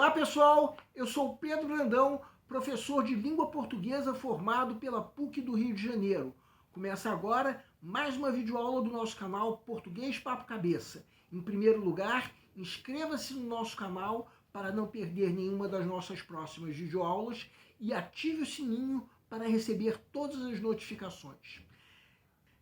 Olá pessoal, eu sou Pedro Brandão, professor de língua portuguesa formado pela PUC do Rio de Janeiro. Começa agora mais uma videoaula do nosso canal Português Papo Cabeça. Em primeiro lugar, inscreva-se no nosso canal para não perder nenhuma das nossas próximas videoaulas e ative o sininho para receber todas as notificações.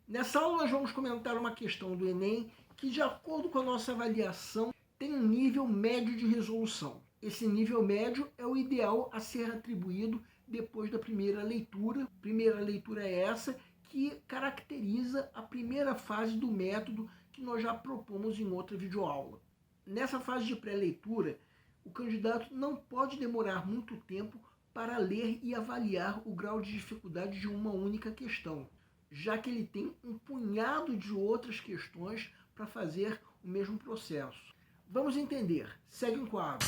Nessa aula nós vamos comentar uma questão do Enem que, de acordo com a nossa avaliação, tem um nível médio de resolução. Esse nível médio é o ideal a ser atribuído depois da primeira leitura. Primeira leitura é essa que caracteriza a primeira fase do método que nós já propomos em outra videoaula. Nessa fase de pré-leitura, o candidato não pode demorar muito tempo para ler e avaliar o grau de dificuldade de uma única questão, já que ele tem um punhado de outras questões para fazer o mesmo processo. Vamos entender. Segue o quadro.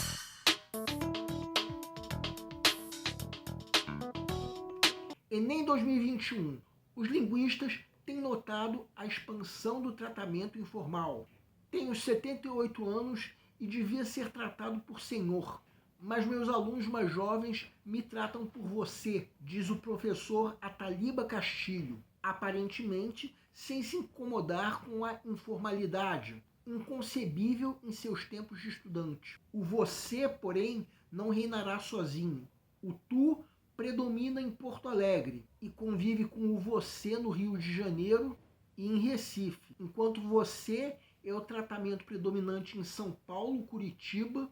Enem 2021. Os linguistas têm notado a expansão do tratamento informal. Tenho 78 anos e devia ser tratado por senhor, mas meus alunos mais jovens me tratam por você, diz o professor Ataliba Castilho, aparentemente sem se incomodar com a informalidade, inconcebível em seus tempos de estudante. O você, porém, não reinará sozinho. O tu predomina em Porto Alegre e convive com o você no Rio de Janeiro e em Recife, enquanto você é o tratamento predominante em São Paulo, Curitiba,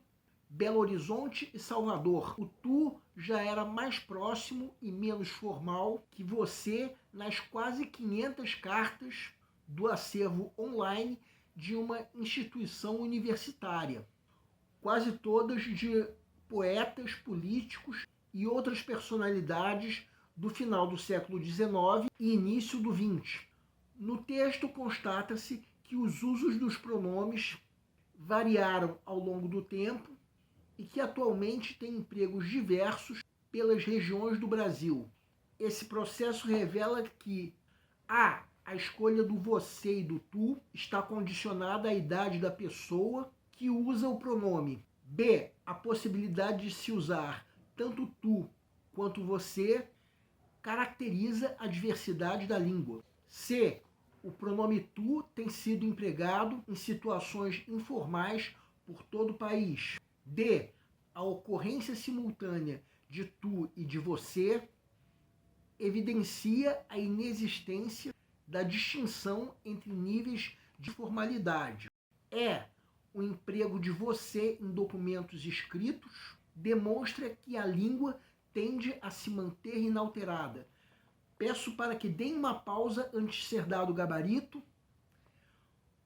Belo Horizonte e Salvador. O tu já era mais próximo e menos formal que você nas quase 500 cartas do acervo online de uma instituição universitária, quase todas de poetas, políticos e outras personalidades do final do século XIX e início do XX. No texto constata-se que os usos dos pronomes variaram ao longo do tempo e que atualmente têm empregos diversos pelas regiões do Brasil. Esse processo revela que a escolha do você e do tu está condicionada à idade da pessoa que usa o pronome. B, a possibilidade de se usar tanto tu quanto você caracteriza a diversidade da língua. C, o pronome tu tem sido empregado em situações informais por todo o país. D, a ocorrência simultânea de tu e de você evidencia a inexistência da distinção entre níveis de formalidade. O emprego de você em documentos escritos demonstra que a língua tende a se manter inalterada. Peço para que deem uma pausa antes de ser dado o gabarito.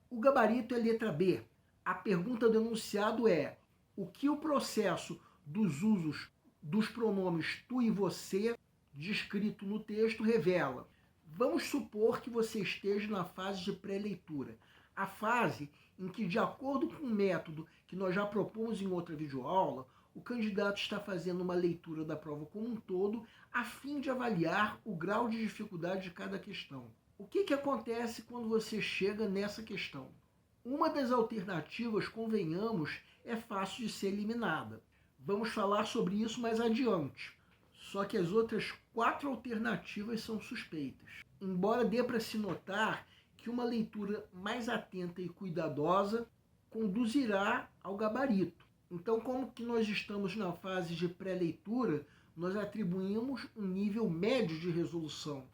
O gabarito é letra B. A pergunta do enunciado é: o que o processo dos usos dos pronomes tu e você, descrito no texto, revela? Vamos supor que você esteja na fase de pré-leitura, a fase em que, de acordo com o método que nós já propomos em outra videoaula, o candidato está fazendo uma leitura da prova como um todo, a fim de avaliar o grau de dificuldade de cada questão. O que acontece quando você chega nessa questão? Uma das alternativas, convenhamos, é fácil de ser eliminada. Vamos falar sobre isso mais adiante. Só que as outras 4 alternativas são suspeitas. Embora dê para se notar que uma leitura mais atenta e cuidadosa conduzirá ao gabarito. Então, como que nós estamos na fase de pré-leitura, nós atribuímos um nível médio de resolução.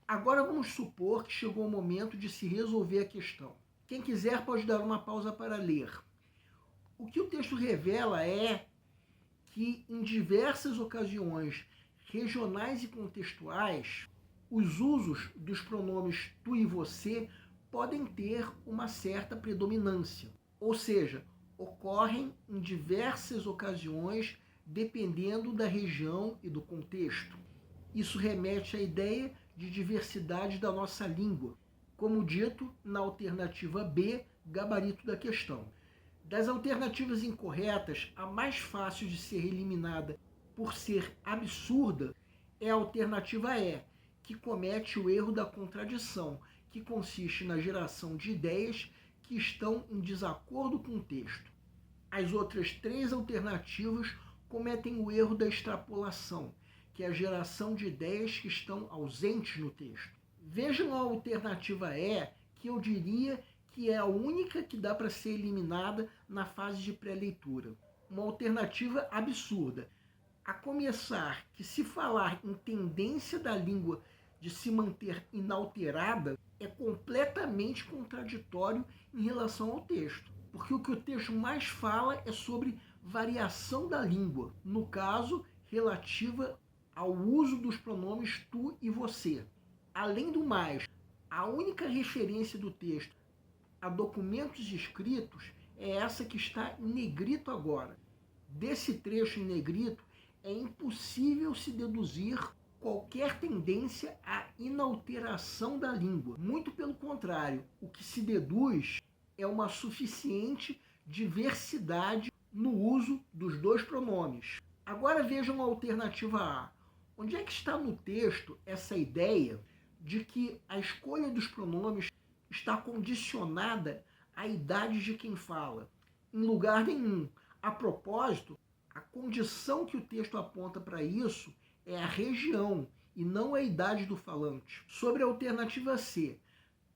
Agora vamos supor que chegou o momento de se resolver a questão. Quem quiser pode dar uma pausa para ler. O que o texto revela é que, em diversas ocasiões regionais e contextuais, os usos dos pronomes tu e você podem ter uma certa predominância. Ou seja, ocorrem em diversas ocasiões dependendo da região e do contexto. Isso remete à ideia de diversidade da nossa língua, como dito na alternativa B, gabarito da questão. Das alternativas incorretas, a mais fácil de ser eliminada por ser absurda é a alternativa E, que comete o erro da contradição, que consiste na geração de ideias que estão em desacordo com o texto. As outras 3 alternativas cometem o erro da extrapolação, que é a geração de ideias que estão ausentes no texto. Vejam a alternativa E, que eu diria que é a única que dá para ser eliminada na fase de pré-leitura. Uma alternativa absurda. A começar que se falar em tendência da língua de se manter inalterada é completamente contraditório em relação ao texto. Porque o que o texto mais fala é sobre variação da língua, no caso, relativa ao uso dos pronomes tu e você. Além do mais, a única referência do texto a documentos escritos é essa que está em negrito agora. Desse trecho em negrito, é impossível se deduzir qualquer tendência à inalteração da língua. Muito pelo contrário, o que se deduz é uma suficiente diversidade no uso dos 2 pronomes. Agora vejam a alternativa A. Onde é que está no texto essa ideia de que a escolha dos pronomes está condicionada à idade de quem fala? Em lugar nenhum. A propósito, a condição que o texto aponta para isso é a região e não a idade do falante. Sobre a alternativa C,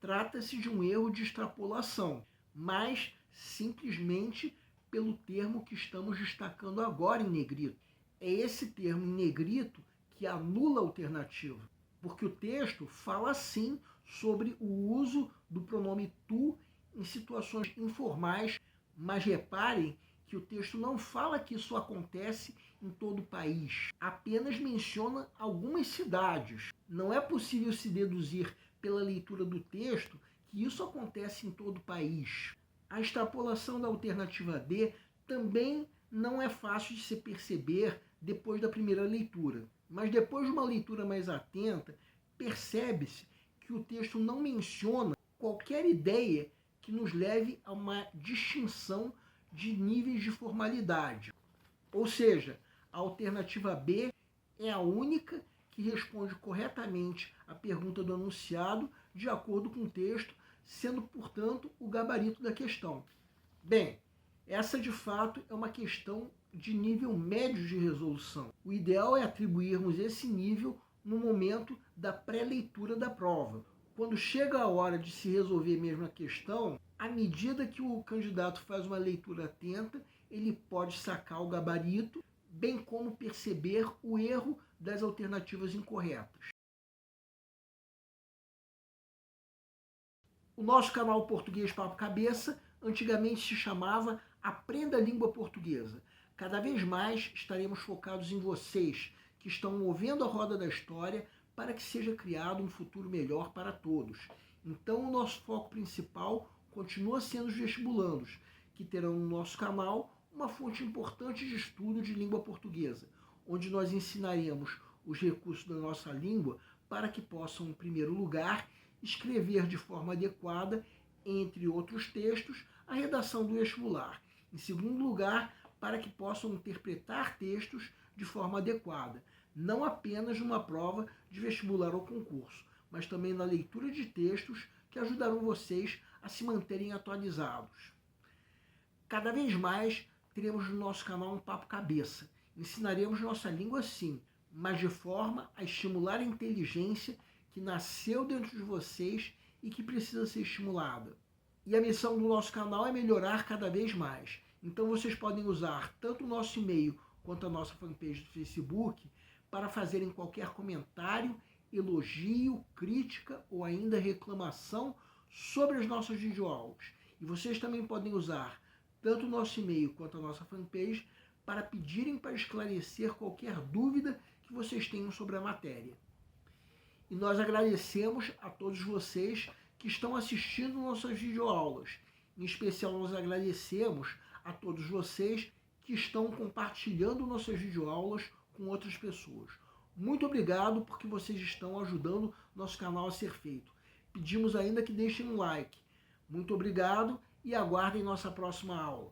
trata-se de um erro de extrapolação, mas simplesmente pelo termo que estamos destacando agora em negrito. É esse termo em negrito que anula a alternativa, porque o texto fala sim sobre o uso do pronome tu em situações informais, mas reparem que o texto não fala que isso acontece em todo o país, apenas menciona algumas cidades. Não é possível se deduzir pela leitura do texto que isso acontece em todo o país. A extrapolação da alternativa D também não é fácil de se perceber depois da primeira leitura, mas depois de uma leitura mais atenta, percebe-se que o texto não menciona qualquer ideia que nos leve a uma distinção de níveis de formalidade. Ou seja, a alternativa B é a única que responde corretamente à pergunta do enunciado de acordo com o texto, sendo, portanto, o gabarito da questão. Bem, essa de fato é uma questão de nível médio de resolução. O ideal é atribuirmos esse nível no momento da pré-leitura da prova. Quando chega a hora de se resolver mesmo a questão, à medida que o candidato faz uma leitura atenta, ele pode sacar o gabarito, bem como perceber o erro das alternativas incorretas. O nosso canal Português Papo Cabeça antigamente se chamava Aprenda a Língua Portuguesa. Cada vez mais estaremos focados em vocês, que estão movendo a roda da história para que seja criado um futuro melhor para todos. Então, o nosso foco principal continua sendo os vestibulandos, que terão no nosso canal uma fonte importante de estudo de língua portuguesa, onde nós ensinaremos os recursos da nossa língua para que possam, em primeiro lugar, escrever de forma adequada, entre outros textos, a redação do vestibular. Em segundo lugar, para que possam interpretar textos de forma adequada, não apenas numa prova de vestibular ou concurso, mas também na leitura de textos que ajudarão vocês a se manterem atualizados. Cada vez mais teremos no nosso canal um Papo Cabeça. Ensinaremos nossa língua sim, mas de forma a estimular a inteligência que nasceu dentro de vocês e que precisa ser estimulada. E a missão do nosso canal é melhorar cada vez mais. Então vocês podem usar tanto o nosso e-mail quanto a nossa fanpage do Facebook para fazerem qualquer comentário, elogio, crítica ou ainda reclamação sobre as nossas videoaulas. E vocês também podem usar tanto o nosso e-mail quanto a nossa fanpage para pedirem para esclarecer qualquer dúvida que vocês tenham sobre a matéria. E nós agradecemos a todos vocês que estão assistindo nossas videoaulas. Em especial, nós agradecemos a todos vocês que estão compartilhando nossas videoaulas com outras pessoas. Muito obrigado porque vocês estão ajudando nosso canal a ser feito. Pedimos ainda que deixem um like. Muito obrigado e aguardem nossa próxima aula.